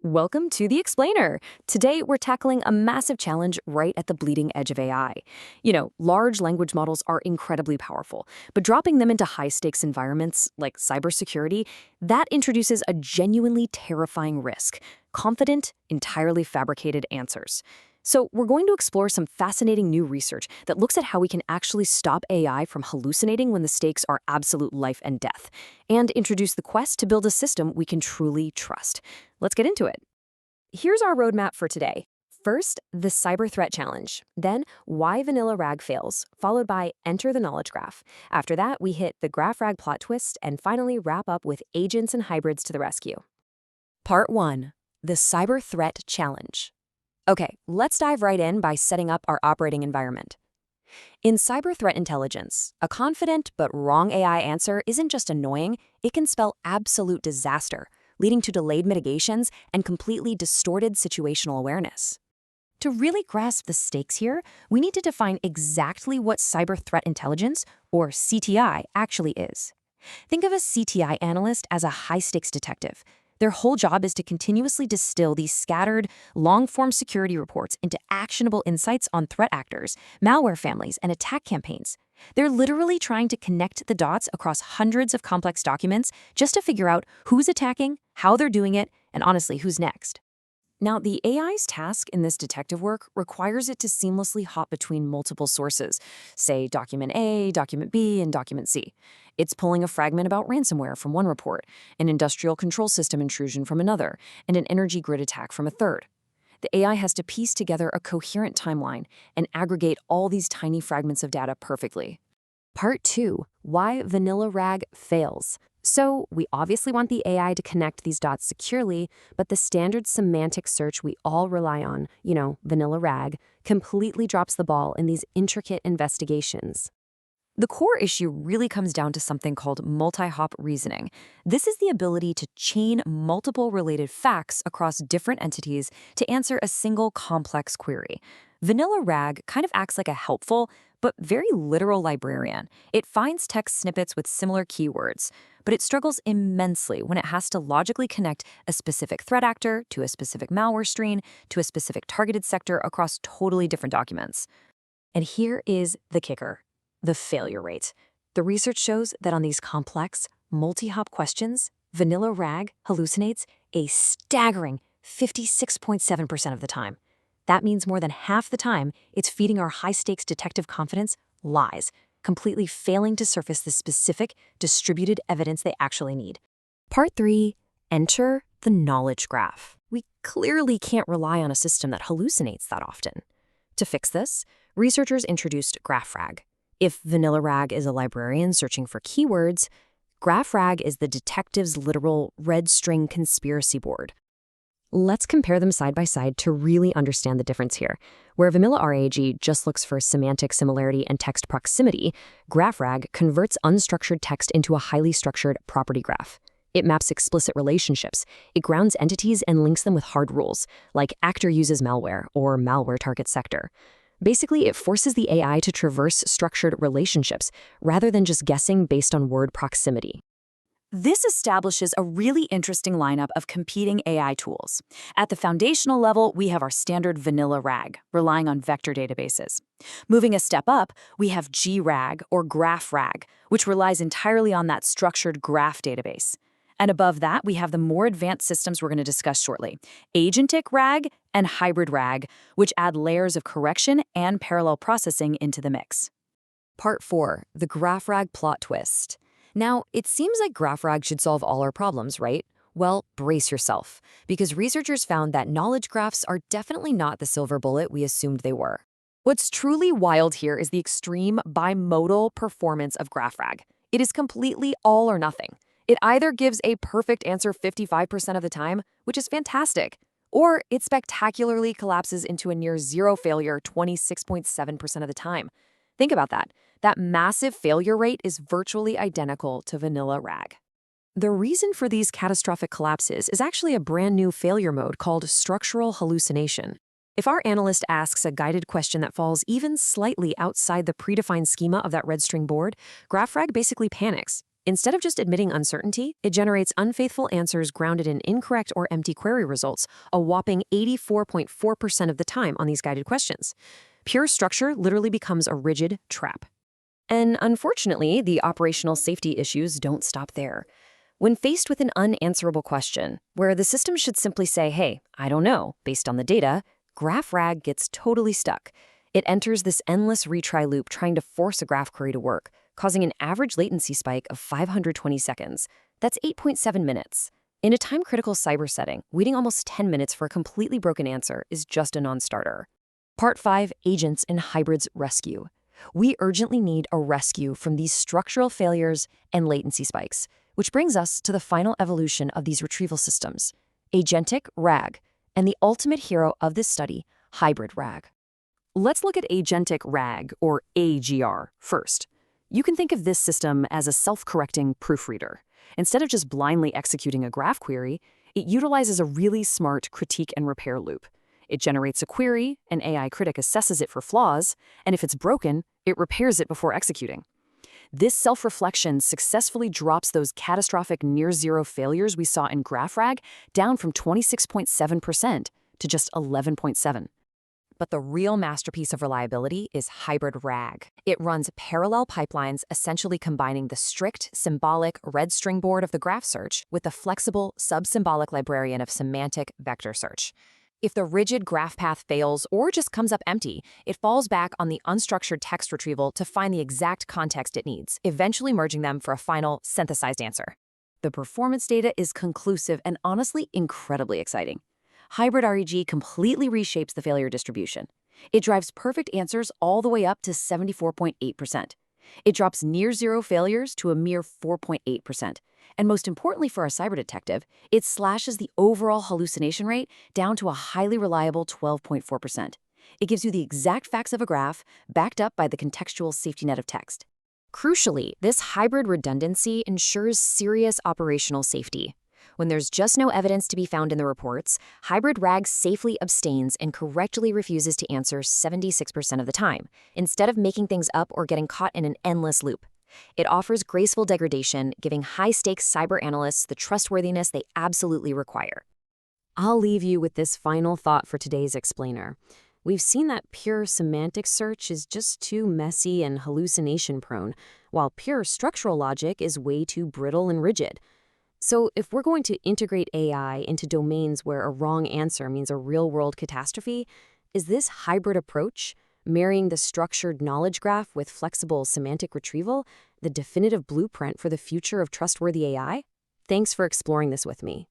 Welcome to The Explainer. Today, we're tackling a massive challenge right at the bleeding edge of AI. Large language models are incredibly powerful, but dropping them into high-stakes environments like cybersecurity, that introduces a genuinely terrifying risk: confident, entirely fabricated answers. So we're going to explore some fascinating new research that looks at how we can actually stop AI from hallucinating when the stakes are absolute life and death, and introduce the quest to build a system we can truly trust. Let's get into it. Here's our roadmap for today. First, the cyber threat challenge. Then, why vanilla RAG fails, followed by enter the knowledge graph. After that, we hit the graph RAG plot twist, and finally wrap up with agents and hybrids to the rescue. Part 1. The cyber threat challenge. Okay, let's dive right in by setting up our operating environment. In cyber threat intelligence, a confident but wrong AI answer isn't just annoying, it can spell absolute disaster, leading to delayed mitigations and completely distorted situational awareness. To really grasp the stakes here, we need to define exactly what cyber threat intelligence, or CTI, actually is. Think of a CTI analyst as a high-stakes detective. Their whole job is to continuously distill these scattered, long-form security reports into actionable insights on threat actors, malware families, and attack campaigns. They're literally trying to connect the dots across hundreds of complex documents just to figure out who's attacking, how they're doing it, and honestly, who's next. Now, the AI's task in this detective work requires it to seamlessly hop between multiple sources, say document A, document B, and document C. It's pulling a fragment about ransomware from one report, an industrial control system intrusion from another, and an energy grid attack from a third. The AI has to piece together a coherent timeline and aggregate all these tiny fragments of data perfectly. Part 2. Why vanilla RAG fails. So, we obviously want the AI to connect these dots securely, but the standard semantic search we all rely on, vanilla RAG, completely drops the ball in these intricate investigations. The core issue really comes down to something called multi-hop reasoning. This is the ability to chain multiple related facts across different entities to answer a single complex query. Vanilla RAG kind of acts like a helpful, but very literal librarian. It finds text snippets with similar keywords, but it struggles immensely when it has to logically connect a specific threat actor to a specific malware strain to a specific targeted sector across totally different documents. And here is the kicker: the failure rate. The research shows that on these complex, multi-hop questions, vanilla RAG hallucinates a staggering 56.7% of the time. That means more than half the time, it's feeding our high-stakes detective confidence lies, completely failing to surface the specific, distributed evidence they actually need. Part 3. Enter the knowledge graph. We clearly can't rely on a system that hallucinates that often. To fix this, researchers introduced GraphRag. If vanilla RAG is a librarian searching for keywords, GraphRag is the detective's literal red string conspiracy board. Let's compare them side by side to really understand the difference here. Where vanilla RAG just looks for semantic similarity and text proximity, GraphRag converts unstructured text into a highly structured property graph. It maps explicit relationships. It grounds entities and links them with hard rules, like actor uses malware or malware targets sector. Basically, it forces the AI to traverse structured relationships rather than just guessing based on word proximity. This establishes a really interesting lineup of competing AI tools. At the foundational level, we have our standard vanilla RAG, relying on vector databases. Moving a step up, we have GRAG, or graph RAG, which relies entirely on that structured graph database. And above that, we have the more advanced systems we're going to discuss shortly: agentic RAG and hybrid RAG, which add layers of correction and parallel processing into the mix. Part 4. The graph RAG plot twist. Now, it seems like GraphRag should solve all our problems, right? Well, brace yourself, because researchers found that knowledge graphs are definitely not the silver bullet we assumed they were. What's truly wild here is the extreme bimodal performance of GraphRag. It is completely all or nothing. It either gives a perfect answer 55% of the time, which is fantastic, or it spectacularly collapses into a near zero failure 26.7% of the time. Think about that. That massive failure rate is virtually identical to vanilla RAG. The reason for these catastrophic collapses is actually a brand new failure mode called structural hallucination. If our analyst asks a guided question that falls even slightly outside the predefined schema of that red string board, GraphRag basically panics. Instead of just admitting uncertainty, it generates unfaithful answers grounded in incorrect or empty query results, a whopping 84.4% of the time on these guided questions. Pure structure literally becomes a rigid trap. And unfortunately, the operational safety issues don't stop there. When faced with an unanswerable question, where the system should simply say, hey, I don't know, based on the data, GraphRag gets totally stuck. It enters this endless retry loop trying to force a graph query to work, causing an average latency spike of 520 seconds. That's 8.7 minutes. In a time-critical cyber setting, waiting almost 10 minutes for a completely broken answer is just a non-starter. Part 5, Agents and Hybrids Rescue. We urgently need a rescue from these structural failures and latency spikes, which brings us to the final evolution of these retrieval systems, Agentic RAG, and the ultimate hero of this study, Hybrid RAG. Let's look at Agentic RAG, or AGR, first. You can think of this system as a self-correcting proofreader. Instead of just blindly executing a graph query, it utilizes a really smart critique and repair loop. It generates a query, an AI critic assesses it for flaws, and if it's broken, it repairs it before executing. This self-reflection successfully drops those catastrophic near-zero failures we saw in GraphRag down from 26.7% to just 11.7%. But the real masterpiece of reliability is Hybrid RAG. It runs parallel pipelines, essentially combining the strict, symbolic red string board of the graph search with the flexible, sub-symbolic librarian of semantic vector search. If the rigid graph path fails or just comes up empty, it falls back on the unstructured text retrieval to find the exact context it needs, eventually merging them for a final, synthesized answer. The performance data is conclusive and honestly incredibly exciting. Hybrid RAG completely reshapes the failure distribution. It drives perfect answers all the way up to 74.8%. It drops near-zero failures to a mere 4.8%. And most importantly for our cyber detective, it slashes the overall hallucination rate down to a highly reliable 12.4%. It gives you the exact facts of a graph, backed up by the contextual safety net of text. Crucially, this hybrid redundancy ensures serious operational safety. When there's just no evidence to be found in the reports, Hybrid RAG safely abstains and correctly refuses to answer 76% of the time, instead of making things up or getting caught in an endless loop. It offers graceful degradation, giving high-stakes cyber analysts the trustworthiness they absolutely require. I'll leave you with this final thought for today's explainer. We've seen that pure semantic search is just too messy and hallucination-prone, while pure structural logic is way too brittle and rigid. So if we're going to integrate AI into domains where a wrong answer means a real-world catastrophe, is this hybrid approach, marrying the structured knowledge graph with flexible semantic retrieval, the definitive blueprint for the future of trustworthy AI? Thanks for exploring this with me.